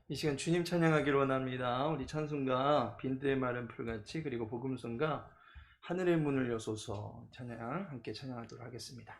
이 시간 주님 찬양하기로 원합니다. 우리 찬송가 빈들의 마른 풀같이 그리고 복음성가 하늘의 문을 여소서 찬양 함께 찬양하도록 하겠습니다.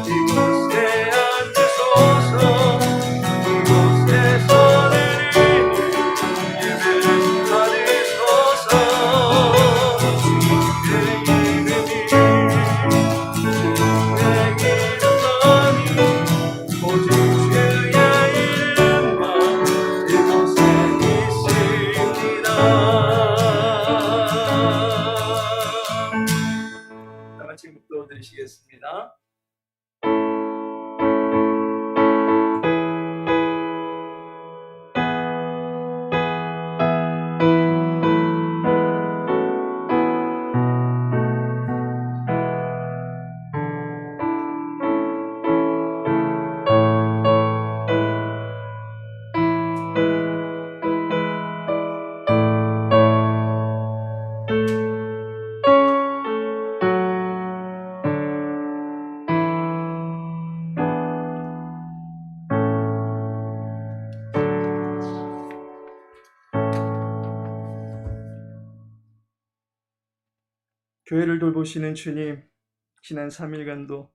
이곳에 앉으소서 이곳에서 드리는 예배를 받으소서 주의 이름이 오직 주의 이름만 이곳에 있습니다. 다 같이 묵도 드리시겠습니다. 교회를 돌보시는 주님, 지난 3일간도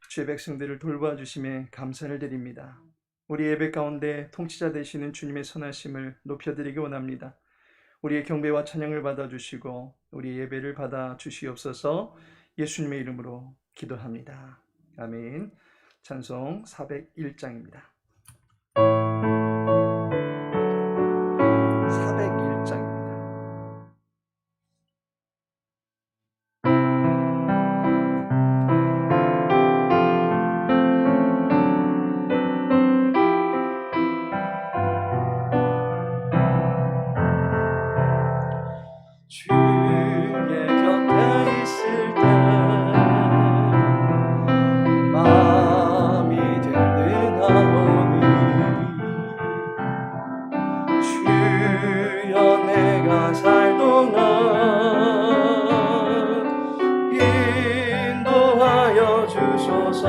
주의 백성들을 돌봐 주심에 감사를 드립니다. 우리 예배 가운데 통치자 되시는 주님의 선하심을 높여드리기 원합니다. 우리의 경배와 찬양을 받아주시고 우리 예배를 받아 주시옵소서. 예수님의 이름으로 기도합니다. 아멘. 찬송 401장입니다. 401장입니다. 주의 곁에 있을 때 마음이 든든하오니 주여 내가 살 동안 인도하여 주소서.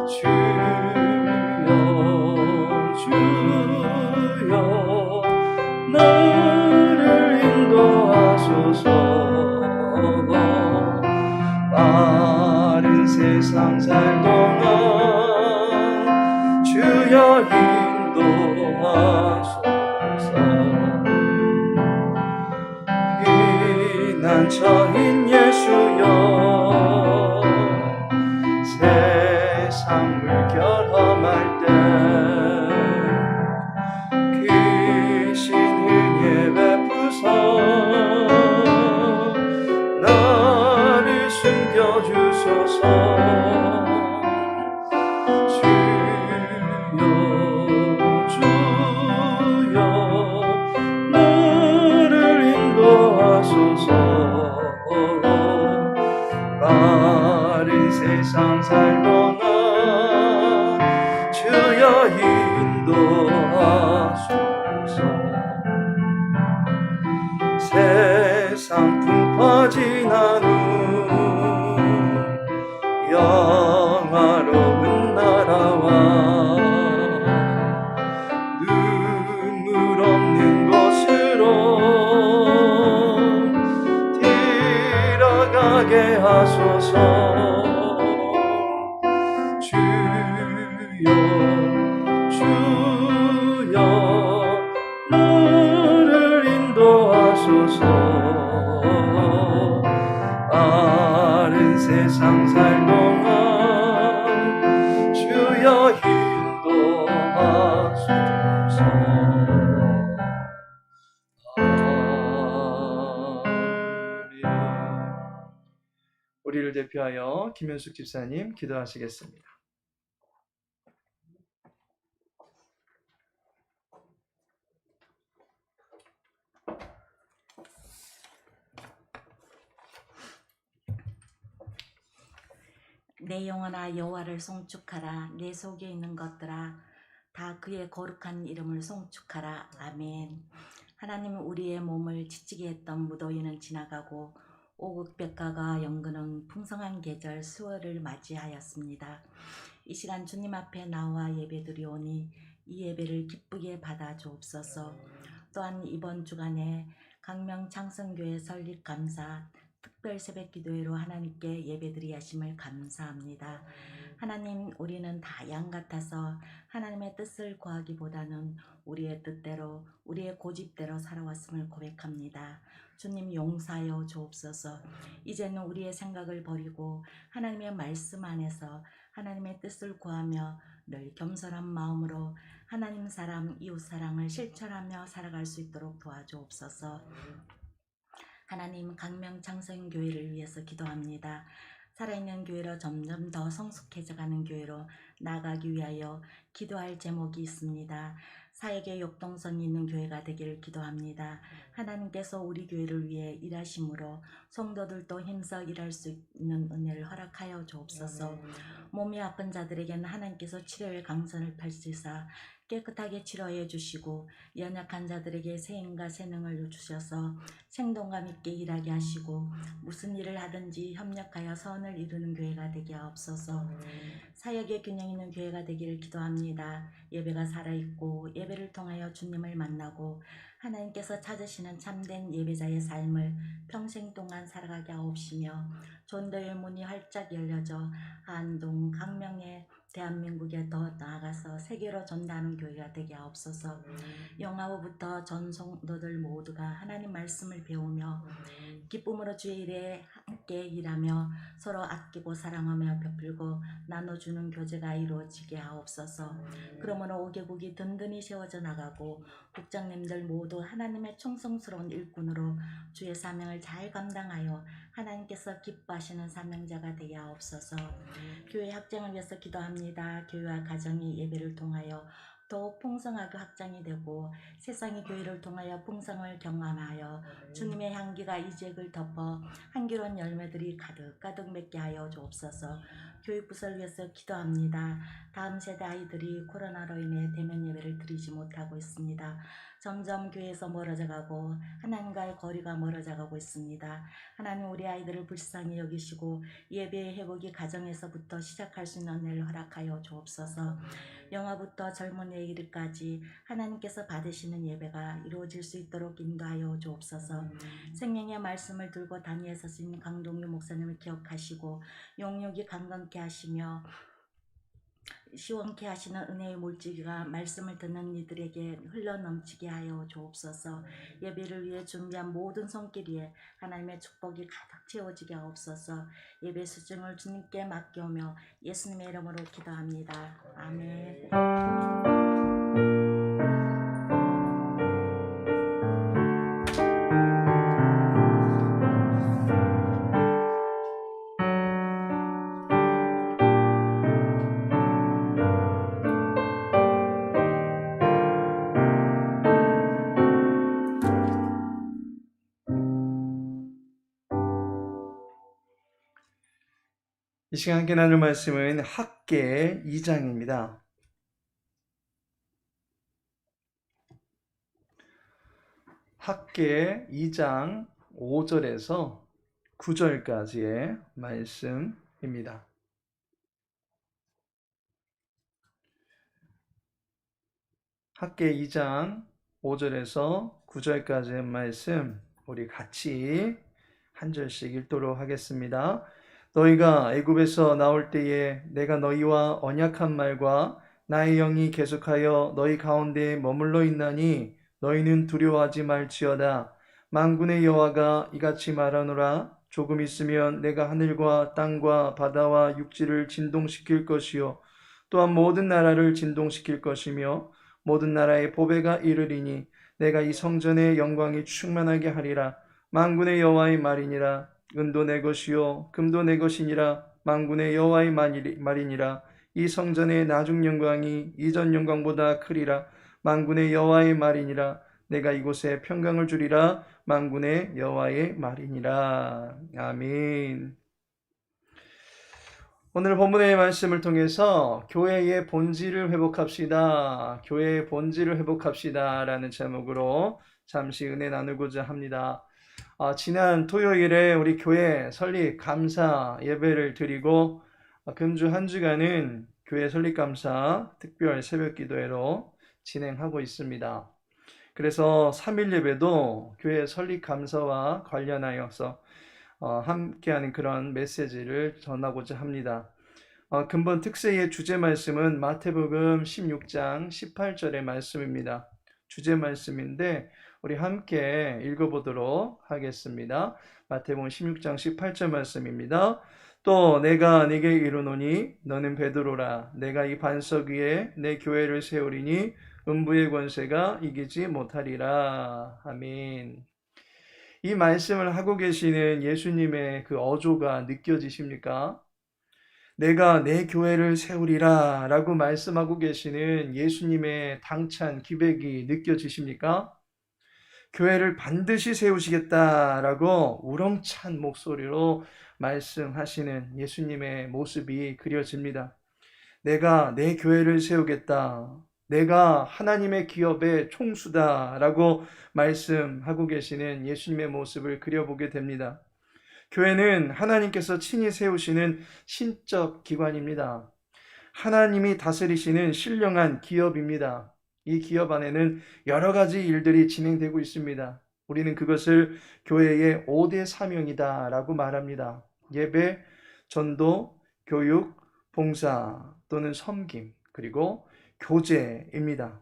주여 나를 인도하소서. 빠른 세상 살 동안 주여 인도하소서. 피난처인 예수여 세상 물결 험할 때 크신 은혜 베푸사 나를 숨겨주소서. 주여 나를 인도하소서. 빠른 세상 살 동안 주여 인도하소서. 세상 풍파진 한 후 영화로운 나라와 눈물 없는 곳으로 들어가게 하소서. 주여 나를 인도하소서. 빠른 세상 살 동안 주여 인도하소서. 우리를 대표하여 김현숙 집사님 기도하시겠습니다. 내 영혼아 여호와를 송축하라. 내 속에 있는 것들아 다 그의 거룩한 이름을 송축하라. 아멘. 하나님은 우리의 몸을 지치게 했던 무더위는 지나가고 오극백과가 연근은 풍성한 계절 10월을 맞이하였습니다. 이 시간 주님 앞에 나와 예배드리오니 이 예배를 기쁘게 받아 주옵소서. 또한 이번 주간에 강명 창성교회 설립 감사 특별 새벽 기도회로 하나님께 예배드리 하심을 감사합니다. 하나님, 우리는 다 양 같아서 하나님의 뜻을 구하기보다는 우리의 뜻대로, 우리의 고집대로 살아왔음을 고백합니다. 주님, 용서하여 주옵소서. 이제는 우리의 생각을 버리고 하나님의 말씀 안에서 하나님의 뜻을 구하며 늘 겸손한 마음으로 하나님 사랑, 이웃 사랑을 실천하며 살아갈 수 있도록 도와주옵소서. 하나님, 강명창성교회를 위해서 기도합니다. 살아있는 교회로 점점 더 성숙해져가는 교회로 나아가기 위하여 기도할 제목이 있습니다. 사역의 역동성이 있는 교회가 되기를 기도합니다. 하나님께서 우리 교회를 위해 일하심으로 성도들도 힘써 일할 수 있는 은혜를 허락하여 주옵소서. 몸이 아픈 자들에게는 하나님께서 치료의 강선을 펼치사 깨끗하게 치료해 주시고, 연약한 자들에게 새 힘과 새 능을 주셔서 생동감 있게 일하게 하시고, 무슨 일을 하든지 협력하여 선을 이루는 교회가 되게 하옵소서. 사역의 균형 있는 교회가 되기를 기도합니다. 예배가 살아있고 예배를 통하여 주님을 만나고 하나님께서 찾으시는 참된 예배자의 삶을 평생 동안 살아가게 하옵시며, 전도의 문이 활짝 열려져 안동, 강명에, 대한민국에 더 나아가서 세계로 전도하는 교회가 되게 하옵소서. 영아부부터 전 성도들 모두가 하나님 말씀을 배우며 기쁨으로 주의 일에 함께 일하며 서로 아끼고 사랑하며 베풀고 나눠주는 교제가 이루어지게 하옵소서. 그러므로 5개국이 든든히 세워져 나가고 국장님들 모두 하나님의 충성스러운 일꾼으로 주의 사명을 잘 감당하여 하나님께서 기뻐하시는 사명자가 되게 하옵소서. 교회 확장을 위해서 기도합니다. 교회와 가정이 예배를 통하여 더욱 풍성하게 확장이 되고 세상의 교회를 통하여 풍성을 경험하여 주님의 향기가 이 지역을 덮어 향기로운 열매들이 가득가득 맺게 하여 주옵소서. 교육부서를 위해서 기도합니다. 다음 세대 아이들이 코로나로 인해 대면 예배를 드리지 못하고 있습니다. 점점 교회에서 멀어져 가고 하나님과의 거리가 멀어져 가고 있습니다. 하나님, 우리 아이들을 불쌍히 여기시고 예배의 회복이 가정에서부터 시작할 수 있는 은혜를 허락하여 주옵소서. 영아부터 젊은이에 이르기까지 하나님께서 받으시는 예배가 이루어질 수 있도록 인도하여 주옵소서. 생명의 말씀을 들고 단위에 서신 강동유 목사님을 기억하시고 용육이 강건케 하시며 시원케 하시는 은혜의 물질기가 말씀을 듣는 이들에게 흘러넘치게 하여 주옵소서. 예배를 위해 준비한 모든 손길 위에 하나님의 축복이 가득 채워지게 하옵소서. 예배 수중을 주님께 맡겨오며 예수님의 이름으로 기도합니다. 아멘. 이 시간 함께 나눌 말씀은 학계 2장입니다. 학계 2장 5절에서 9절까지의 말씀입니다. 학계 2장 5절에서 9절까지의 말씀 우리 같이 한 절씩 읽도록 하겠습니다. 너희가 애굽에서 나올 때에 내가 너희와 언약한 말과 나의 영이 계속하여 너희 가운데 머물러 있나니 너희는 두려워하지 말지어다. 만군의 여호와가 이같이 말하노라. 조금 있으면 내가 하늘과 땅과 바다와 육지를 진동시킬 것이요 또한 모든 나라를 진동시킬 것이며 모든 나라의 보배가 이르리니 내가 이 성전의 영광이 충만하게 하리라. 만군의 여호와의 말이니라. 은도 내 것이요 금도 내 것이니라. 만군의 여호와의 말이니라. 이 성전의 나중 영광이 이전 영광보다 크리라. 만군의 여호와의 말이니라. 내가 이곳에 평강을 주리라. 만군의 여호와의 말이니라. 아멘. 오늘 본문의 말씀을 통해서 교회의 본질을 회복합시다. 교회의 본질을 회복합시다 라는 제목으로 잠시 은혜 나누고자 합니다. 지난 토요일에 우리 교회 설립 감사 예배를 드리고 금주 한 주간은 교회 설립 감사 특별 새벽 기도회로 진행하고 있습니다. 그래서 3일 예배도 교회 설립 감사와 관련하여서 함께하는 그런 메시지를 전하고자 합니다. 근본 특세의 주제 말씀은 마태복음 16장 18절의 말씀입니다. 주제 말씀인데 우리 함께 읽어보도록 하겠습니다. 마태복음 16장 18절 말씀입니다. 또 내가 네게 이르노니 너는 베드로라. 내가 이 반석 위에 내 교회를 세우리니 음부의 권세가 이기지 못하리라. 아멘. 이 말씀을 하고 계시는 예수님의 그 어조가 느껴지십니까? 내가 내 교회를 세우리라 라고 말씀하고 계시는 예수님의 당찬 기백이 느껴지십니까? 교회를 반드시 세우시겠다라고 우렁찬 목소리로 말씀하시는 예수님의 모습이 그려집니다. 내가 내 교회를 세우겠다. 내가 하나님의 기업의 총수다라고 말씀하고 계시는 예수님의 모습을 그려보게 됩니다. 교회는 하나님께서 친히 세우시는 신적 기관입니다. 하나님이 다스리시는 신령한 기업입니다. 이 기업 안에는 여러 가지 일들이 진행되고 있습니다. 우리는 그것을 교회의 5대 사명이다 라고 말합니다. 예배, 전도, 교육, 봉사 또는 섬김, 그리고 교제입니다.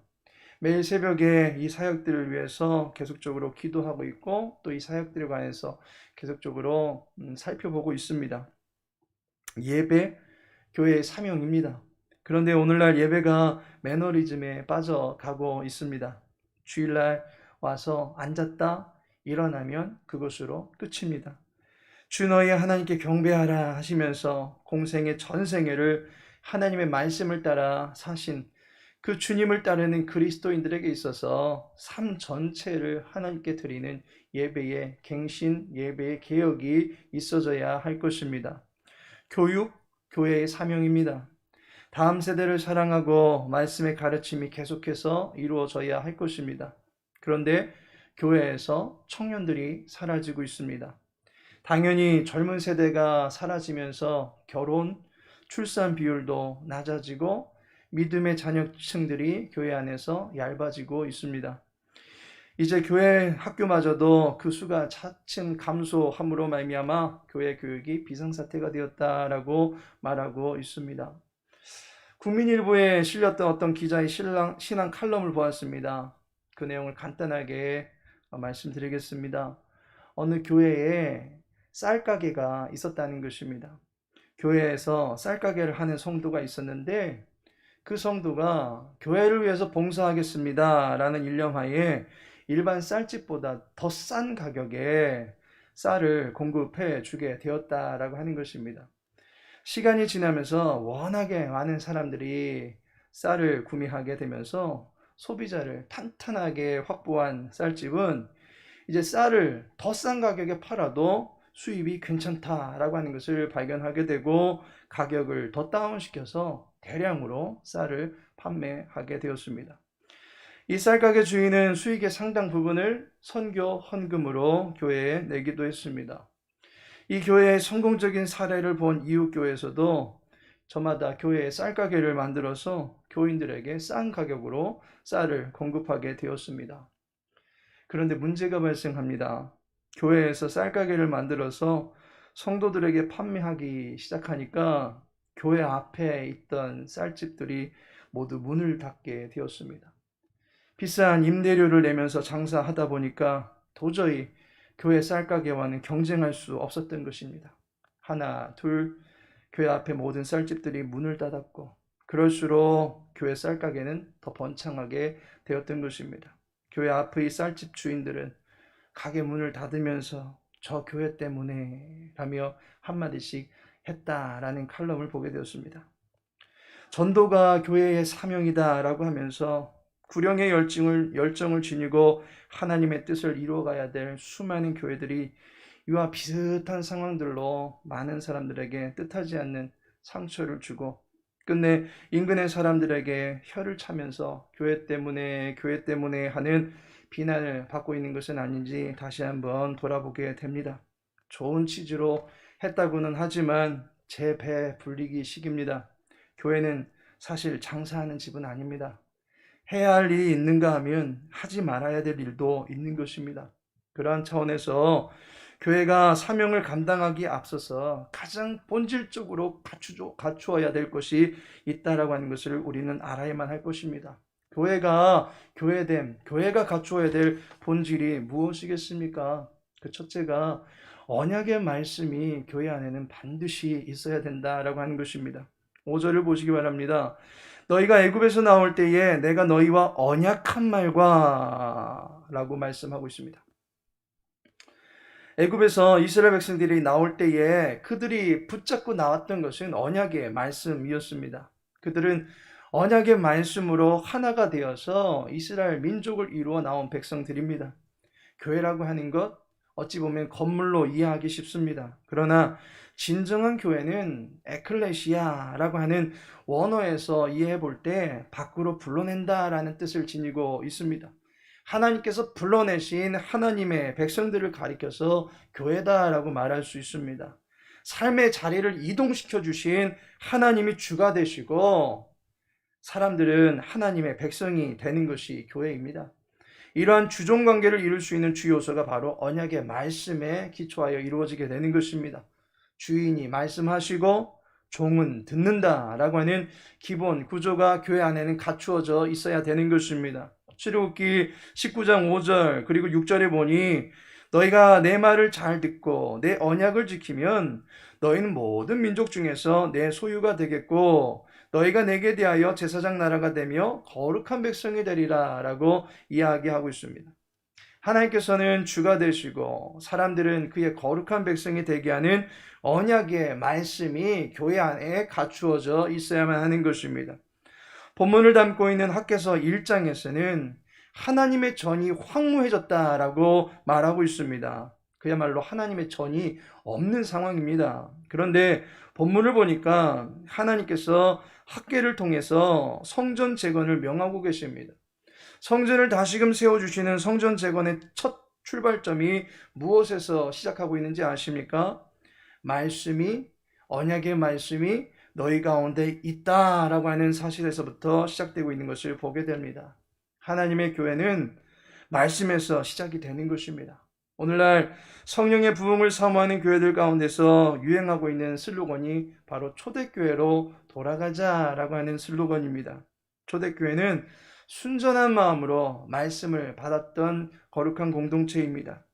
매일 새벽에 이 사역들을 위해서 계속적으로 기도하고 있고 또 이 사역들에 관해서 계속적으로 살펴보고 있습니다. 예배, 교회의 사명입니다. 그런데 오늘날 예배가 매너리즘에 빠져가고 있습니다. 주일날 와서 앉았다 일어나면 그것으로 끝입니다. 주 너희 하나님께 경배하라 하시면서 공생의 전생애를 하나님의 말씀을 따라 사신 그 주님을 따르는 그리스도인들에게 있어서 삶 전체를 하나님께 드리는 예배의 갱신, 예배의 개혁이 있어져야 할 것입니다. 교육, 교회의 사명입니다. 다음 세대를 사랑하고 말씀의 가르침이 계속해서 이루어져야 할 것입니다. 그런데 교회에서 청년들이 사라지고 있습니다. 당연히 젊은 세대가 사라지면서 결혼, 출산 비율도 낮아지고 믿음의 자녀층들이 교회 안에서 얇아지고 있습니다. 이제 교회 학교마저도 그 수가 차츰 감소함으로 말미암아 교회 교육이 비상사태가 되었다라고 말하고 있습니다. 국민일보에 실렸던 어떤 기자의 신앙 칼럼을 보았습니다. 그 내용을 간단하게 말씀드리겠습니다. 어느 교회에 쌀가게가 있었다는 것입니다. 교회에서 쌀가게를 하는 성도가 있었는데 그 성도가 교회를 위해서 봉사하겠습니다 라는 일념하에 일반 쌀집보다 더 싼 가격에 쌀을 공급해 주게 되었다라고 하는 것입니다. 시간이 지나면서 워낙에 많은 사람들이 쌀을 구매하게 되면서 소비자를 탄탄하게 확보한 쌀집은 이제 쌀을 더 싼 가격에 팔아도 수입이 괜찮다라고 하는 것을 발견하게 되고 가격을 더 다운시켜서 대량으로 쌀을 판매하게 되었습니다. 이 쌀가게 주인은 수익의 상당 부분을 선교 헌금으로 교회에 내기도 했습니다. 이 교회의 성공적인 사례를 본 이웃 교회에서도 저마다 교회에 쌀가게를 만들어서 교인들에게 싼 가격으로 쌀을 공급하게 되었습니다. 그런데 문제가 발생합니다. 교회에서 쌀가게를 만들어서 성도들에게 판매하기 시작하니까 교회 앞에 있던 쌀집들이 모두 문을 닫게 되었습니다. 비싼 임대료를 내면서 장사하다 보니까 도저히 교회 쌀가게와는 경쟁할 수 없었던 것입니다. 하나, 둘, 교회 앞에 모든 쌀집들이 문을 닫았고 그럴수록 교회 쌀가게는 더 번창하게 되었던 것입니다. 교회 앞의 쌀집 주인들은 가게 문을 닫으면서 저 교회 때문에 라며 한마디씩 했다라는 칼럼을 보게 되었습니다. 전도가 교회의 사명이다 라고 하면서 구령의 열정을 지니고 하나님의 뜻을 이루어가야 될 수많은 교회들이 이와 비슷한 상황들로 많은 사람들에게 뜻하지 않는 상처를 주고 끝내 인근의 사람들에게 혀를 차면서 교회 때문에 하는 비난을 받고 있는 것은 아닌지 다시 한번 돌아보게 됩니다. 좋은 취지로 했다고는 하지만 제 배 불리기 식입니다. 교회는 사실 장사하는 집은 아닙니다. 해야 할 일이 있는가 하면 하지 말아야 될 일도 있는 것입니다. 그러한 차원에서 교회가 사명을 감당하기에 앞서서 가장 본질적으로 갖추어야 될 것이 있다라고 하는 것을 우리는 알아야만 할 것입니다. 교회가 갖추어야 될 본질이 무엇이겠습니까? 그 첫째가 언약의 말씀이 교회 안에는 반드시 있어야 된다라고 하는 것입니다. 5절을 보시기 바랍니다. 너희가 애굽에서 나올 때에 내가 너희와 언약한 말과 라고 말씀하고 있습니다. 애굽에서 이스라엘 백성들이 나올 때에 그들이 붙잡고 나왔던 것은 언약의 말씀이었습니다. 그들은 언약의 말씀으로 하나가 되어서 이스라엘 민족을 이루어 나온 백성들입니다. 교회라고 하는 것 어찌 보면 건물로 이해하기 쉽습니다. 그러나 진정한 교회는 에클레시아라고 하는 원어에서 이해해 볼 때 밖으로 불러낸다라는 뜻을 지니고 있습니다. 하나님께서 불러내신 하나님의 백성들을 가리켜서 교회다라고 말할 수 있습니다. 삶의 자리를 이동시켜 주신 하나님이 주가 되시고 사람들은 하나님의 백성이 되는 것이 교회입니다. 이러한 주종 관계를 이룰 수 있는 주 요소가 바로 언약의 말씀에 기초하여 이루어지게 되는 것입니다. 주인이 말씀하시고 종은 듣는다라고 하는 기본 구조가 교회 안에는 갖추어져 있어야 되는 것입니다. 출애굽기 19장 5절 그리고 6절에 보니 너희가 내 말을 잘 듣고 내 언약을 지키면 너희는 모든 민족 중에서 내 소유가 되겠고 너희가 내게 대하여 제사장 나라가 되며 거룩한 백성이 되리라 라고 이야기하고 있습니다. 하나님께서는 주가 되시고 사람들은 그의 거룩한 백성이 되게 하는 언약의 말씀이 교회 안에 갖추어져 있어야만 하는 것입니다. 본문을 담고 있는 학개서 1장에서는 하나님의 전이 황무해졌다라고 말하고 있습니다. 그야말로 하나님의 전이 없는 상황입니다. 그런데 본문을 보니까 하나님께서 학개를 통해서 성전 재건을 명하고 계십니다. 성전을 다시금 세워주시는 성전 재건의 첫 출발점이 무엇에서 시작하고 있는지 아십니까? 언약의 말씀이 너희 가운데 있다라고 하는 사실에서부터 시작되고 있는 것을 보게 됩니다. 하나님의 교회는 말씀에서 시작이 되는 것입니다. 오늘날 성령의 부흥을 사모하는 교회들 가운데서 유행하고 있는 슬로건이 바로 초대교회로 돌아가자라고 하는 슬로건입니다. 초대교회는 순전한 마음으로 말씀을 받았던 거룩한 공동체입니다.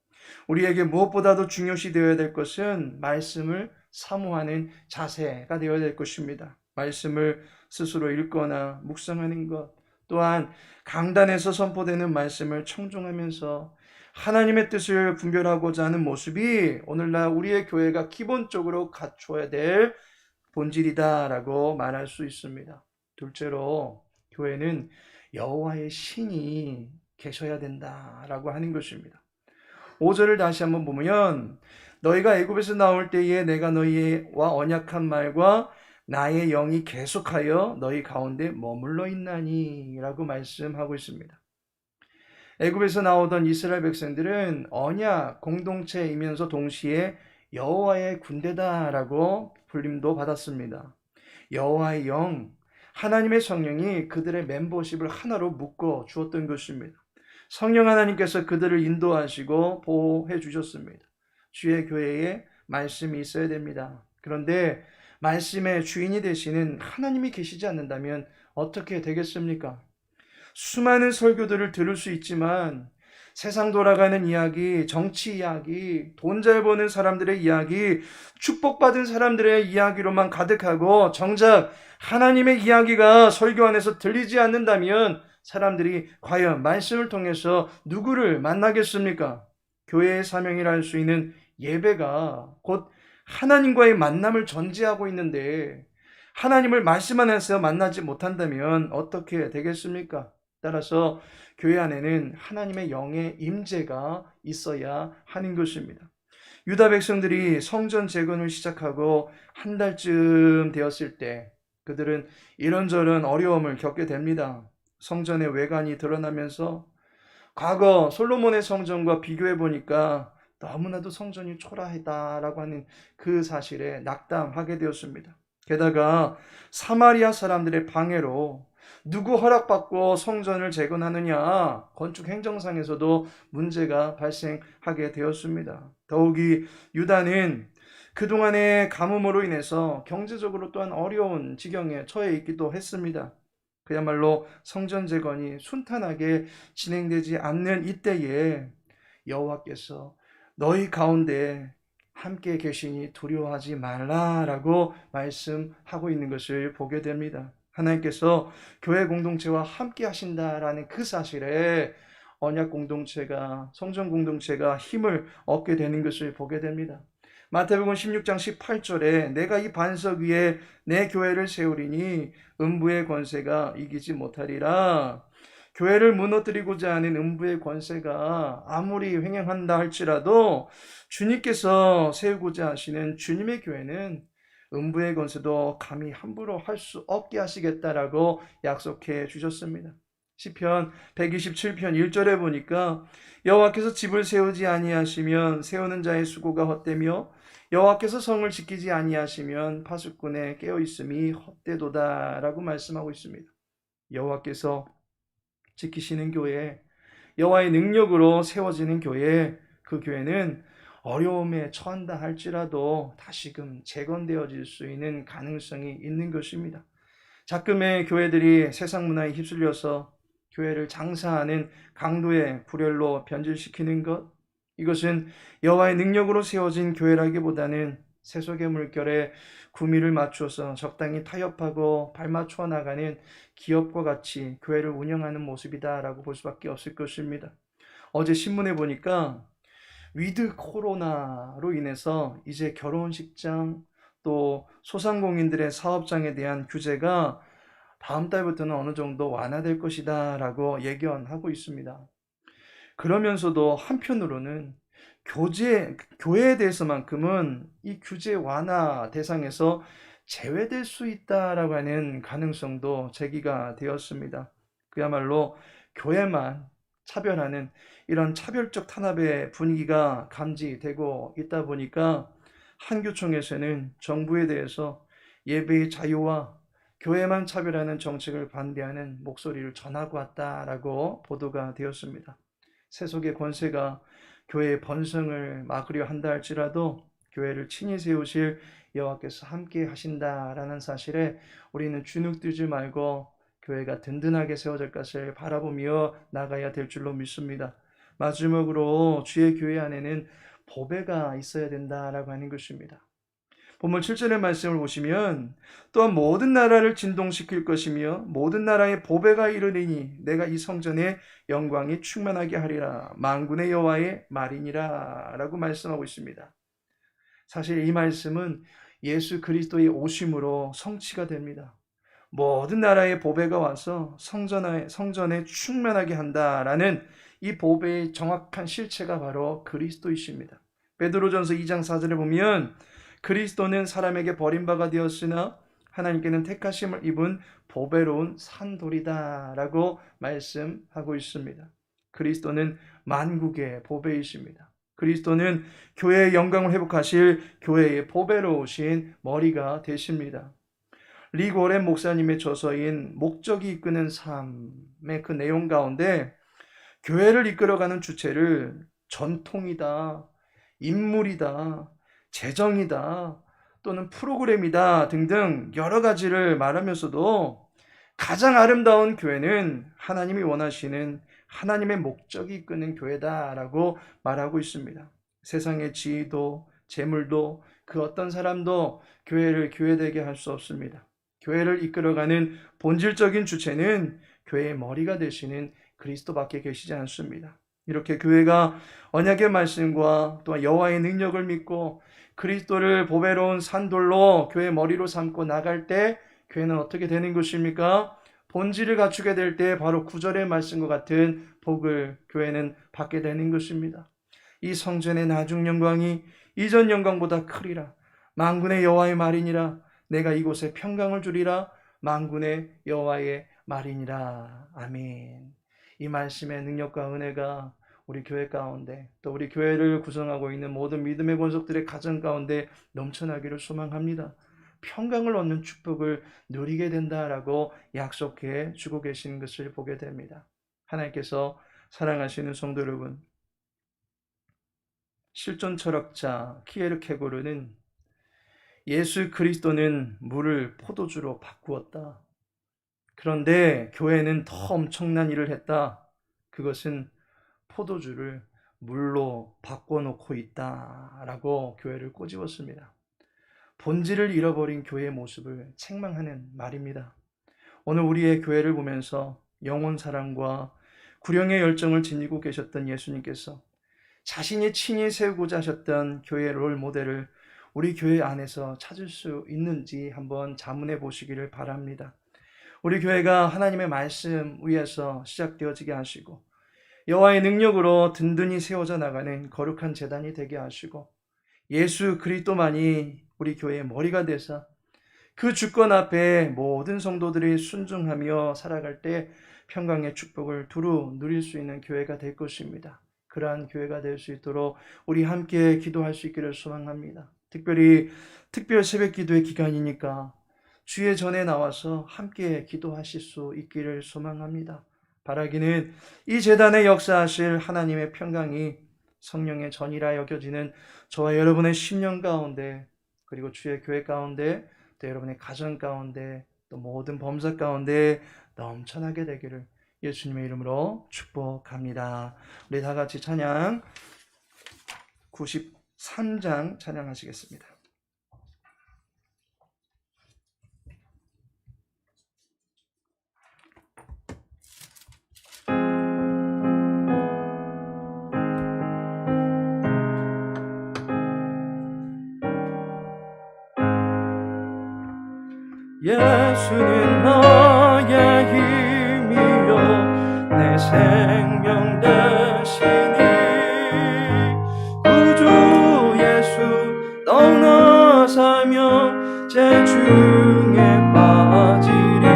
우리에게 무엇보다도 중요시 되어야 될 것은 말씀을 사모하는 자세가 되어야 될 것입니다. 말씀을 스스로 읽거나 묵상하는 것, 또한 강단에서 선포되는 말씀을 청종하면서 하나님의 뜻을 분별하고자 하는 모습이 오늘날 우리의 교회가 기본적으로 갖춰야 될 본질이다라고 말할 수 있습니다. 둘째로 교회는 여호와의 신이 계셔야 된다라고 하는 것입니다. 5절을 다시 한번 보면 너희가 애굽에서 나올 때에 내가 너희와 언약한 말과 나의 영이 계속하여 너희 가운데 머물러 있나니 라고 말씀하고 있습니다. 애굽에서 나오던 이스라엘 백성들은 언약 공동체이면서 동시에 여호와의 군대다라고 불림도 받았습니다. 여호와의 영, 하나님의 성령이 그들의 멤버십을 하나로 묶어 주었던 것입니다. 성령 하나님께서 그들을 인도하시고 보호해 주셨습니다. 주의 교회에 말씀이 있어야 됩니다. 그런데 말씀의 주인이 되시는 하나님이 계시지 않는다면 어떻게 되겠습니까? 수많은 설교들을 들을 수 있지만 세상 돌아가는 이야기, 정치 이야기, 돈 잘 버는 사람들의 이야기, 축복받은 사람들의 이야기로만 가득하고 정작 하나님의 이야기가 설교 안에서 들리지 않는다면 사람들이 과연 말씀을 통해서 누구를 만나겠습니까? 교회의 사명이라 할 수 있는 예배가 곧 하나님과의 만남을 전제하고 있는데 하나님을 말씀 안에서 만나지 못한다면 어떻게 되겠습니까? 따라서 교회 안에는 하나님의 영의 임재가 있어야 하는 것입니다. 유다 백성들이 성전 재건을 시작하고 한 달쯤 되었을 때 그들은 이런저런 어려움을 겪게 됩니다. 성전의 외관이 드러나면서 과거 솔로몬의 성전과 비교해 보니까 너무나도 성전이 초라하다라고 하는 그 사실에 낙담하게 되었습니다. 게다가 사마리아 사람들의 방해로 누구 허락받고 성전을 재건하느냐? 건축 행정상에서도 문제가 발생하게 되었습니다. 더욱이 유다는 그동안의 가뭄으로 인해서 경제적으로 또한 어려운 지경에 처해 있기도 했습니다. 그야말로 성전 재건이 순탄하게 진행되지 않는 이때에 여호와께서 너희 가운데 함께 계시니 두려워하지 말라라고 말씀하고 있는 것을 보게 됩니다. 하나님께서 교회 공동체와 함께 하신다라는 그 사실에 언약 공동체가, 성전 공동체가 힘을 얻게 되는 것을 보게 됩니다. 마태복음 16장 18절에 내가 이 반석 위에 내 교회를 세우리니 음부의 권세가 이기지 못하리라. 교회를 무너뜨리고자 하는 음부의 권세가 아무리 횡행한다 할지라도 주님께서 세우고자 하시는 주님의 교회는 음부의 권세도 감히 함부로 할 수 없게 하시겠다라고 약속해 주셨습니다. 시편 127편 1절에 보니까 여호와께서 집을 세우지 아니하시면 세우는 자의 수고가 헛되며 여호와께서 성을 지키지 아니하시면 파수꾼의 깨어있음이 헛되도다라고 말씀하고 있습니다. 여호와께서 지키시는 교회, 여호와의 능력으로 세워지는 교회, 그 교회는 어려움에 처한다 할지라도 다시금 재건되어질 수 있는 가능성이 있는 것입니다. 자금의 교회들이 세상 문화에 휩쓸려서 교회를 장사하는 강도의 불혈로 변질시키는 것, 이것은 여호와의 능력으로 세워진 교회라기보다는 세속의 물결에 구미를 맞춰서 적당히 타협하고 발맞춰 나가는 기업과 같이 교회를 운영하는 모습이다라고 볼 수밖에 없을 것입니다. 어제 신문에 보니까 위드 코로나로 인해서 이제 결혼식장 또 소상공인들의 사업장에 대한 규제가 다음 달부터는 어느 정도 완화될 것이다 라고 예견하고 있습니다. 그러면서도 한편으로는 교회에 대해서만큼은 이 규제 완화 대상에서 제외될 수 있다라고 하는 가능성도 제기가 되었습니다. 그야말로 교회만 차별하는 이런 차별적 탄압의 분위기가 감지되고 있다 보니까 한교총에서는 정부에 대해서 예배의 자유와 교회만 차별하는 정책을 반대하는 목소리를 전하고 왔다라고 보도가 되었습니다. 세속의 권세가 교회의 번성을 막으려 한다 할지라도 교회를 친히 세우실 여호와께서 함께 하신다라는 사실에 우리는 주눅들지 말고 교회가 든든하게 세워질 것을 바라보며 나가야 될 줄로 믿습니다. 마지막으로 주의 교회 안에는 보배가 있어야 된다라고 하는 것입니다. 본문 7절의 말씀을 보시면 또한 모든 나라를 진동시킬 것이며 모든 나라의 보배가 이르리니 내가 이 성전의 영광이 충만하게 하리라. 만군의 여호와의 말이니라 라고 말씀하고 있습니다. 사실 이 말씀은 예수 그리스도의 오심으로 성취가 됩니다. 모든 나라의 보배가 와서 성전에 충만하게 한다라는 이 보배의 정확한 실체가 바로 그리스도이십니다. 베드로전서 2장 4절에 보면 그리스도는 사람에게 버림바가 되었으나 하나님께는 택하심을 입은 보배로운 산돌이다 라고 말씀하고 있습니다. 그리스도는 만국의 보배이십니다. 그리스도는 교회의 영광을 회복하실 교회의 보배로우신 머리가 되십니다. 리 고렌 목사님의 저서인 목적이 이끄는 삶의 그 내용 가운데 교회를 이끌어가는 주체를 전통이다, 인물이다, 재정이다, 또는 프로그램이다 등등 여러 가지를 말하면서도 가장 아름다운 교회는 하나님이 원하시는 하나님의 목적이 이끄는 교회다라고 말하고 있습니다. 세상의 지위도 재물도 그 어떤 사람도 교회를 교회되게 할 수 없습니다. 교회를 이끌어가는 본질적인 주체는 교회의 머리가 되시는 그리스도밖에 계시지 않습니다. 이렇게 교회가 언약의 말씀과 또한 여호와의 능력을 믿고 그리스도를 보배로운 산돌로 교회의 머리로 삼고 나갈 때 교회는 어떻게 되는 것입니까? 본질을 갖추게 될 때 바로 9절의 말씀과 같은 복을 교회는 받게 되는 것입니다. 이 성전의 나중 영광이 이전 영광보다 크리라. 만군의 여호와의 말이니라. 내가 이곳에 평강을 주리라. 만군의 여호와의 말이니라. 아멘. 이 말씀의 능력과 은혜가 우리 교회 가운데 또 우리 교회를 구성하고 있는 모든 믿음의 권속들의 가정 가운데 넘쳐나기를 소망합니다. 평강을 얻는 축복을 누리게 된다라고 약속해 주고 계시는 것을 보게 됩니다. 하나님께서 사랑하시는 성도 여러분, 실존 철학자 키에르케고르는 예수 그리스도는 물을 포도주로 바꾸었다. 그런데 교회는 더 엄청난 일을 했다. 그것은 포도주를 물로 바꿔놓고 있다라고 교회를 꼬집었습니다. 본질을 잃어버린 교회의 모습을 책망하는 말입니다. 오늘 우리의 교회를 보면서 영혼 사랑과 구령의 열정을 지니고 계셨던 예수님께서 자신이 친히 세우고자 하셨던 교회의 롤 모델을 우리 교회 안에서 찾을 수 있는지 한번 자문해 보시기를 바랍니다. 우리 교회가 하나님의 말씀 위에서 시작되어지게 하시고 여호와의 능력으로 든든히 세워져 나가는 거룩한 제단이 되게 하시고 예수 그리스도만이 우리 교회의 머리가 되사 그 주권 앞에 모든 성도들이 순종하며 살아갈 때 평강의 축복을 두루 누릴 수 있는 교회가 될 것입니다. 그러한 교회가 될 수 있도록 우리 함께 기도할 수 있기를 소망합니다. 특별히 특별 새벽 기도의 기간이니까 주의 전에 나와서 함께 기도하실 수 있기를 소망합니다. 바라기는 이 제단에 역사하실 하나님의 평강이 성령의 전이라 여겨지는 저와 여러분의 심령 가운데, 그리고 주의 교회 가운데, 또 여러분의 가정 가운데, 또 모든 범사 가운데 넘쳐나게 되기를 예수님의 이름으로 축복합니다. 우리 다 같이 찬양 93장 찬양하시겠습니다. 예수는 나의 힘이요 내 생명 되시니 구주 예수 떠나사며 제 중에 빠지리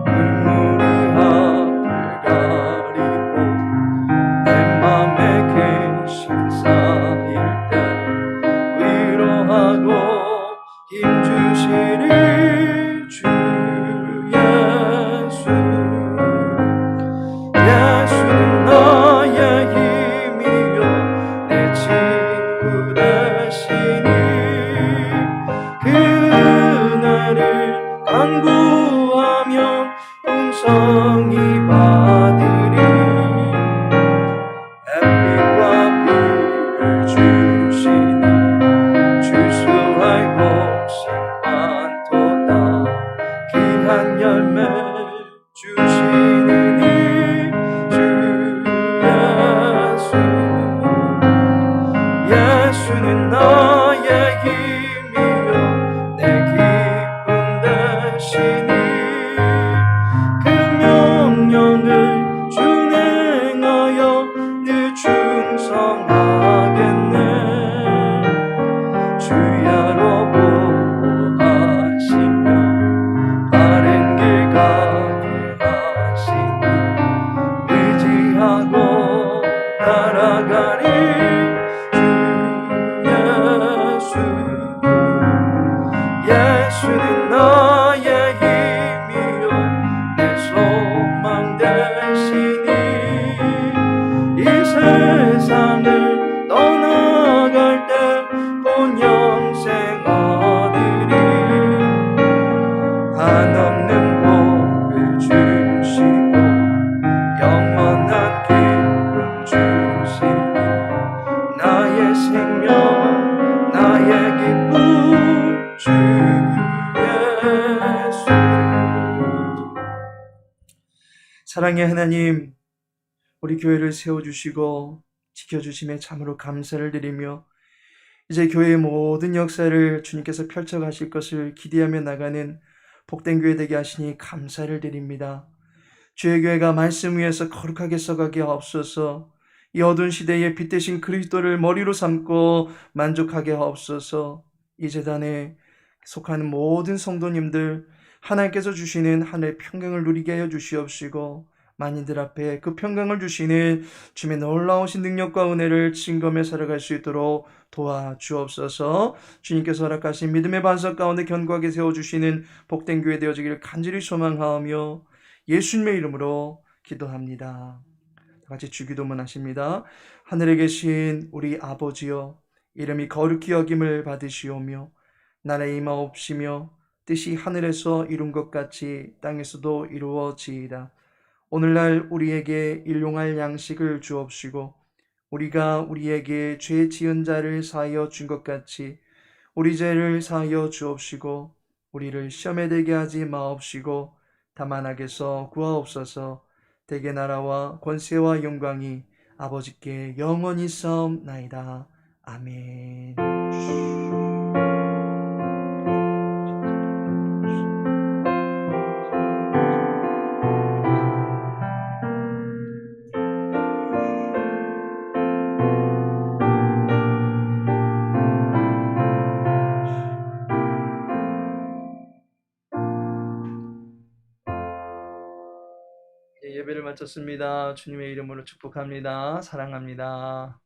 눈물이 앞을 가리고 내 맘에 근심 쌓일 때 위로하고 힘 주시리 주 예수. 예수는 나의 힘이요 내 친구 되시니 그날을 간구하며 풍성히 받으리 햇빛과 비를 주시니 주수할 곳이 많도다 귀한 열매 주시느니 주 예수. 예수는 나의 힘이요 내 기쁨 되시니 그 명령을 준행하여 늘 충성하겠네 주야로 보호하시며 바른 길 가게 하시니 의지하고 따라가리 주 예수. 예수는 나의 힘이요 내 소망 되시니 이 세상을 떠나갈 때 곧 영생 얻으리 한없는 복을 주시고 영원한 기쁨 주시니 나의 생명 나의 기쁨 주 예수. 사랑의 하나님, 우리 교회를 세워주시고 지켜주심에 참으로 감사를 드리며 이제 교회의 모든 역사를 주님께서 펼쳐가실 것을 기대하며 나가는 복된 교회 되게 하시니 감사를 드립니다. 주의 교회가 말씀 위에서 거룩하게 서가게 하옵소서. 이 어두운 시대에 빛 대신 그리스도를 머리로 삼고 만족하게 하옵소서. 이 제단에 속하는 모든 성도님들 하나님께서 주시는 하늘의 평강을 누리게 하여 주시옵시고 만인들 앞에 그 평강을 주시는 주님의 놀라우신 능력과 은혜를 증거하며 살아갈 수 있도록 도와주옵소서. 주님께서 허락하신 믿음의 반석 가운데 견고하게 세워주시는 복된 교회 되어지기를 간절히 소망하며 예수님의 이름으로 기도합니다. 다 같이 주기도문 하십니다. 하늘에 계신 우리 아버지여, 이름이 거룩히 여김을 받으시오며 나라의 임하옵시며 뜻이 하늘에서 이룬 것 같이 땅에서도 이루어지이다. 오늘날 우리에게 일용할 양식을 주옵시고 우리가 우리에게 죄 지은 자를 사하여 준 것 같이 우리 죄를 사하여 주옵시고 우리를 시험에 들게 하지 마옵시고 다만 악에서 구하옵소서. 대개 나라와 권세와 영광이 아버지께 영원히 싸움나이다. 아멘. 예배를 마쳤습니다. 주님의 이름으로 축복합니다. 사랑합니다.